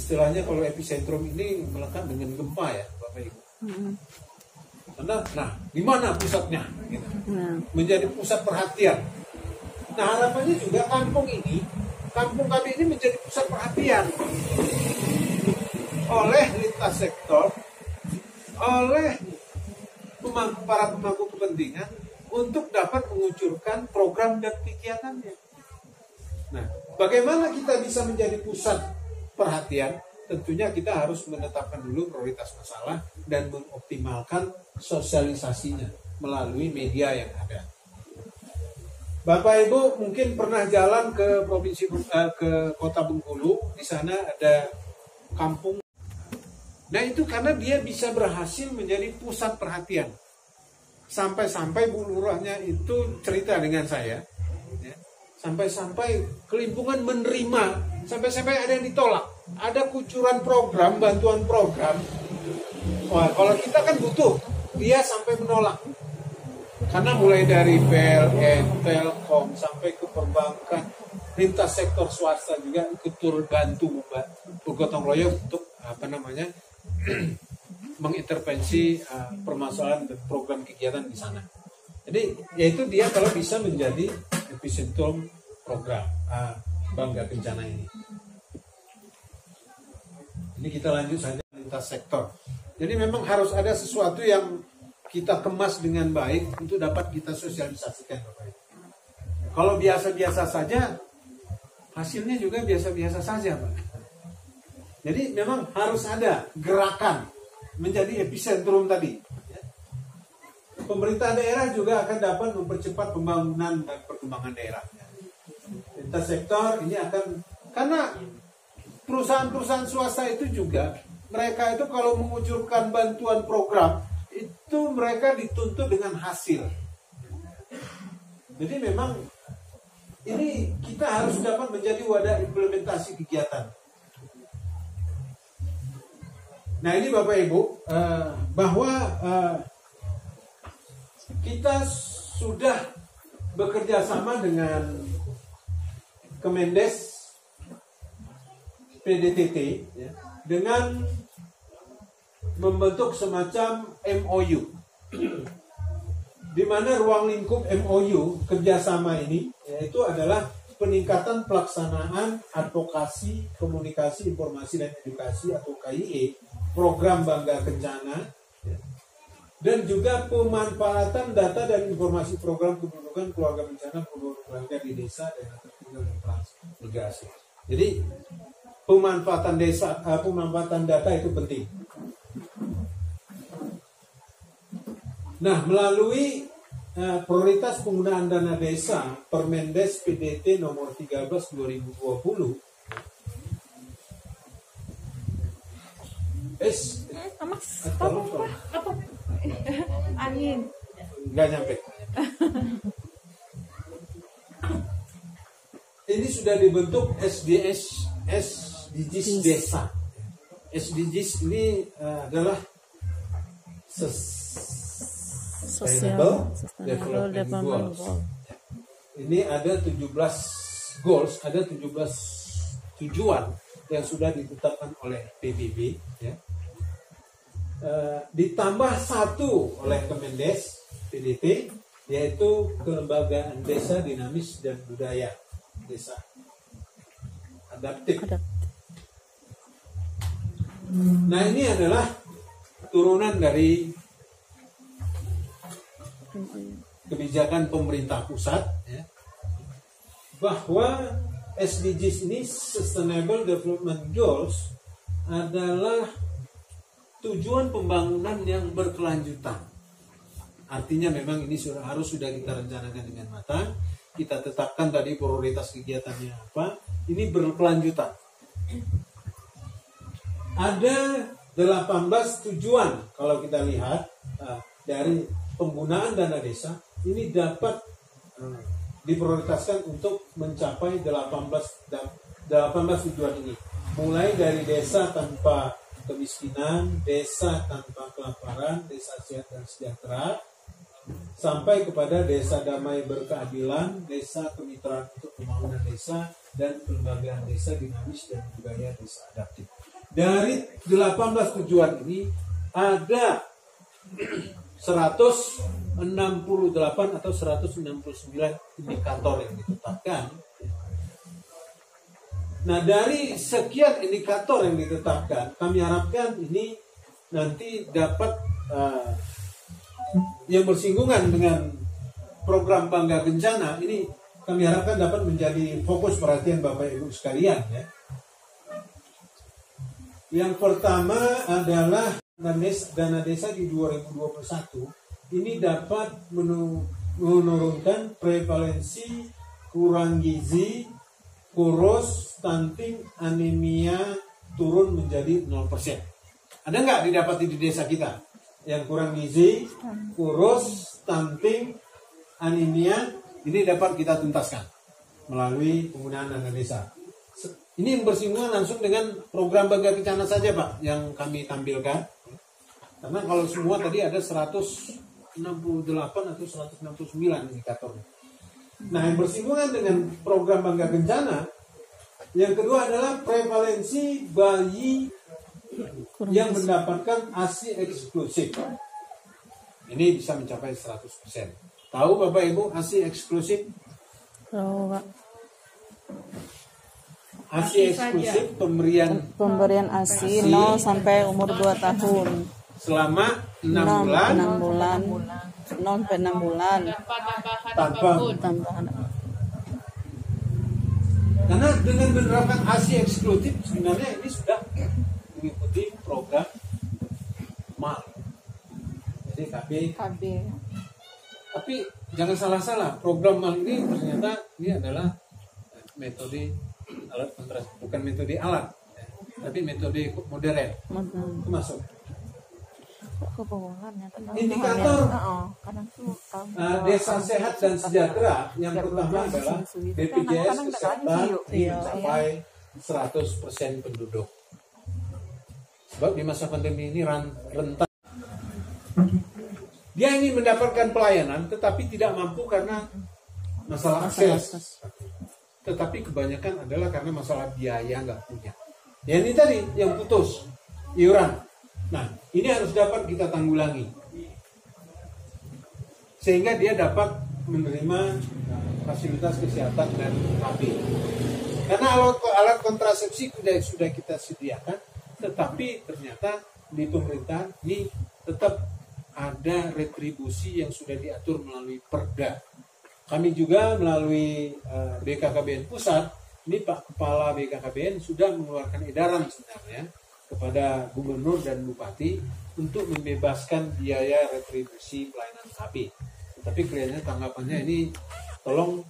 istilahnya kalau epicentrum ini melekat dengan gempa ya Bapak Ibu. Karena, nah, di mana pusatnya? Gitu. Menjadi pusat perhatian. Nah, harapannya juga kampung kami ini menjadi pusat perhatian oleh lintas sektor, oleh para pemangku kepentingan untuk dapat mengucurkan program dan kegiatannya. Nah, bagaimana kita bisa menjadi pusat perhatian? Tentunya kita harus menetapkan dulu prioritas masalah dan mengoptimalkan sosialisasinya melalui media yang ada. Bapak Ibu mungkin pernah jalan ke ke Kota Bengkulu, di sana ada kampung. Nah itu karena dia bisa berhasil menjadi pusat perhatian. Sampai-sampai Bu Lurahnya itu cerita dengan saya, ya. Sampai-sampai kelimpungan menerima, sampai-sampai ada yang ditolak. Ada kucuran program, bantuan program. Wah, kalau kita kan butuh, dia sampai menolak. Karena mulai dari PLN, Telkom, sampai ke perbankan, lintas sektor swasta juga ikut turut bantu bergotong royong untuk mengintervensi permasalahan dan program kegiatan di sana. Jadi yaitu dia kalau bisa menjadi epicentrum program Bangga Kencana ini. Ini kita lanjut saja lintas sektor. Jadi memang harus ada sesuatu yang kita kemas dengan baik untuk dapat kita sosialisasikan. Kalau biasa-biasa saja, hasilnya juga biasa-biasa saja, Pak. Jadi memang harus ada gerakan menjadi epicentrum tadi. Pemerintah daerah juga akan dapat mempercepat pembangunan dan perkembangan daerahnya. Lintas sektor ini akan, karena perusahaan-perusahaan swasta itu juga, mereka itu kalau mengucurkan bantuan program, itu mereka dituntut dengan hasil. Jadi memang ini kita harus dapat menjadi wadah implementasi kegiatan. Nah ini Bapak Ibu, bahwa kita sudah bekerja sama dengan Kemendes PDTT ya, dengan membentuk semacam MOU, di mana ruang lingkup MOU kerjasama ini yaitu adalah peningkatan pelaksanaan advokasi, komunikasi, informasi dan edukasi atau KIE program Bangga Kencana ya, dan juga pemanfaatan data dan informasi program kependudukan keluarga bencana keluarga di desa dan tertinggal dan transmigrasi. Jadi pemanfaatan data itu penting. Nah, melalui prioritas penggunaan dana desa Permendes PDT nomor 13 2020 angin nggak nyampe. Ini sudah dibentuk SDGs desa. SDGs ini adalah Sustainable Development Goals. Ini ada 17 goals, ada 17 tujuan yang sudah ditetapkan oleh PBB ya. Ditambah satu oleh Kemendes PDT, yaitu kelembagaan desa dinamis dan budaya desa adaptif. Nah ini adalah turunan dari kebijakan pemerintah pusat ya, bahwa SDGs ini Sustainable Development Goals adalah tujuan pembangunan yang berkelanjutan. Artinya memang ini harus sudah kita rencanakan dengan matang. Kita tetapkan tadi prioritas kegiatannya apa. Ini berkelanjutan. Ada 18 tujuan kalau kita lihat dari penggunaan dana desa. Ini dapat diprioritaskan untuk mencapai 18 tujuan ini. Mulai dari desa tanpa kemiskinan, desa tanpa kelaparan, desa sehat dan sejahtera, sampai kepada desa damai berkeadilan, desa kemitraan untuk pembangunan desa, dan kelembagaan desa dinamis dan budaya desa adaptif. Dari 18 tujuan ini ada 168 atau 169 indikator yang ditetapkan. Nah, dari sekian indikator yang ditetapkan, kami harapkan ini nanti dapat yang bersinggungan dengan program Bangga Kencana ini, kami harapkan dapat menjadi fokus perhatian Bapak Ibu sekalian ya. Yang pertama adalah dana desa di 2021 ini dapat menurunkan prevalensi kurang gizi, kurus, stunting, anemia turun menjadi 0%. Ada nggak didapati di desa kita yang kurang gizi, kurus, stunting, anemia ini dapat kita tuntaskan melalui penggunaan dana desa. Ini bersinggungan langsung dengan program Bangga Kencana saja Pak yang kami tampilkan. Karena kalau semua tadi ada 168 atau 169 indikator. Nah, yang bersinggungan dengan program Bangga Kencana, yang kedua adalah prevalensi bayi yang mendapatkan ASI eksklusif. Ini bisa mencapai 100%. Tahu Bapak Ibu ASI eksklusif? Tahu Pak. ASI eksklusif pemberian ASI 0 sampai umur 2 tahun. Selama 6 bulan. 6 bulan. 0 sampai 6 bulan. Tanpa tambahan. Karena dengan menerapkan ASI eksklusif sebenarnya ini sudah mengikuti program MAL. Jadi KB. Tapi jangan salah-salah, program MAL ini ternyata ini adalah metode alat kontrasepsi, bukan metode alat, tapi metode modern. Itu masuk. Indikator desa sehat dan sejahtera yang pertama adalah BPJS Kesehatan mencapai 100% penduduk. Sebab di masa pandemi ini rentan. Dia ingin mendapatkan pelayanan tetapi tidak mampu karena masalah akses. Tetapi kebanyakan adalah karena masalah biaya nggak punya. Ya ini tadi yang putus iuran. Nah, ini harus dapat kita tanggulangi sehingga dia dapat menerima fasilitas kesehatan dan KB. Karena alat kontrasepsi sudah kita sediakan, tetapi ternyata di pemerintahan ini tetap ada retribusi yang sudah diatur melalui Perda. Kami juga melalui BKKBN Pusat, ini Pak Kepala BKKBN sudah mengeluarkan edaran sebenarnya kepada Gubernur dan Bupati untuk membebaskan biaya retribusi pelayanan KB. Tapi kelihatannya tanggapannya ini tolong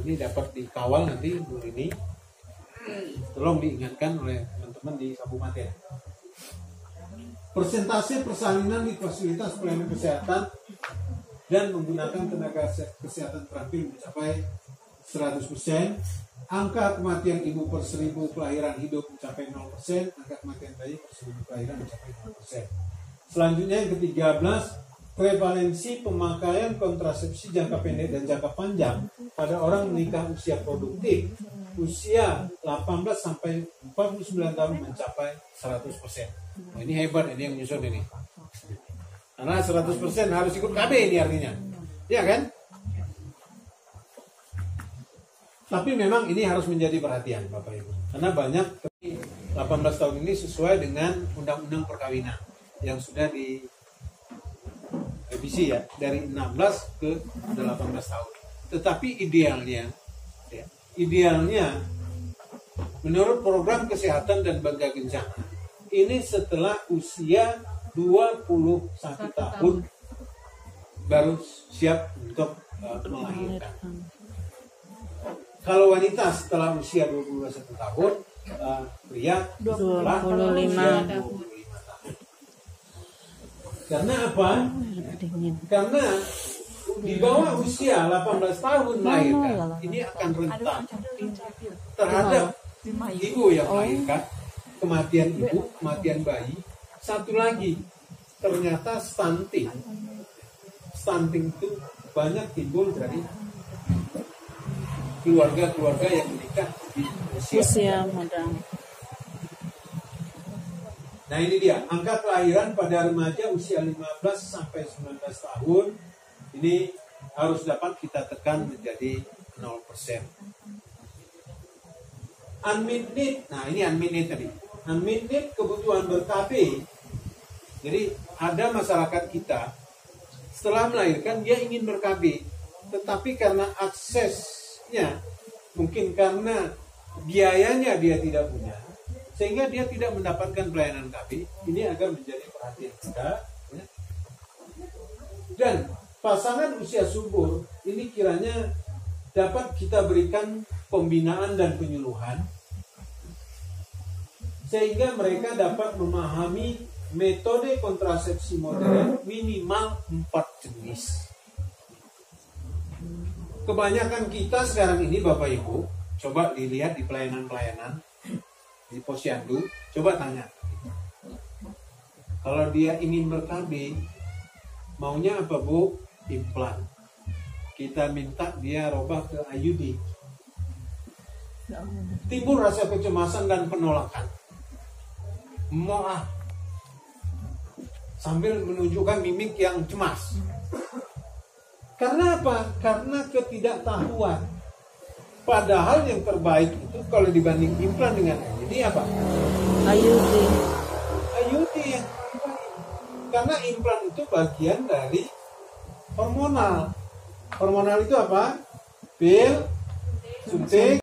ini dapat dikawal nanti Bu Rini. Tolong diingatkan oleh teman-teman di kabupaten. Persentase persalinan di fasilitas pelayanan kesehatan dan menggunakan tenaga kesehatan terampil mencapai 100%. Angka kematian ibu per 1000 kelahiran hidup mencapai 0%, angka kematian bayi per 1000 kelahiran mencapai 0%. Selanjutnya yang ke-13, prevalensi pemakaian kontrasepsi jangka pendek dan jangka panjang pada orang menikah usia produktif, usia 18 sampai 49 tahun mencapai 100%. Oh, ini hebat, ini yang menyusun ini. Karena 100% harus ikut KB ini artinya. Ya kan? Tapi memang ini harus menjadi perhatian Bapak Ibu. Karena banyak 18 tahun ini sesuai dengan undang-undang perkawinan yang sudah direvisi ya dari 16 ke 18 tahun. Tetapi idealnya menurut program kesehatan dan Bangga Kencana ini setelah usia 21 tahun baru siap untuk melahirkan. Kalau wanita setelah usia 21 tahun, pria setelah 25 tahun. Karena apa? Karena di bawah usia 18 tahun melahirkan, ini akan rentan terhadap ibu yang melahirkan, kematian ibu, kematian bayi. Satu lagi, ternyata stunting. Stunting itu banyak timbul dari keluarga-keluarga yang menikah di usia muda. Nah ini dia, angka kelahiran pada remaja usia 15 sampai 19 tahun ini harus dapat kita tekan menjadi 0%. Unmet need, nah ini unmet need tadi. Unmet need kebutuhan ber-KB. Jadi ada masyarakat kita setelah melahirkan dia ingin ber-KB, tetapi karena aksesnya, mungkin karena biayanya dia tidak punya, sehingga dia tidak mendapatkan pelayanan KB. Ini agar menjadi perhatian kita. Ya. Dan pasangan usia subur ini kiranya dapat kita berikan pembinaan dan penyuluhan, sehingga mereka dapat memahami metode kontrasepsi modern minimal 4 jenis. Kebanyakan kita sekarang ini Bapak Ibu, coba dilihat di pelayanan-pelayanan di posyandu, coba tanya. Kalau dia ingin ber-KB, maunya apa Bu? Implan. Kita minta dia robah ke IUD. Timbul rasa kecemasan dan penolakan. Mau sambil menunjukkan mimik yang cemas. Karena apa? Karena ketidaktahuan. Padahal yang terbaik itu kalau dibanding implan dengan IUD apa? IUD. IUD yang terbaik. Karena implan itu bagian dari hormonal. Hormonal itu apa? Pil, suntik,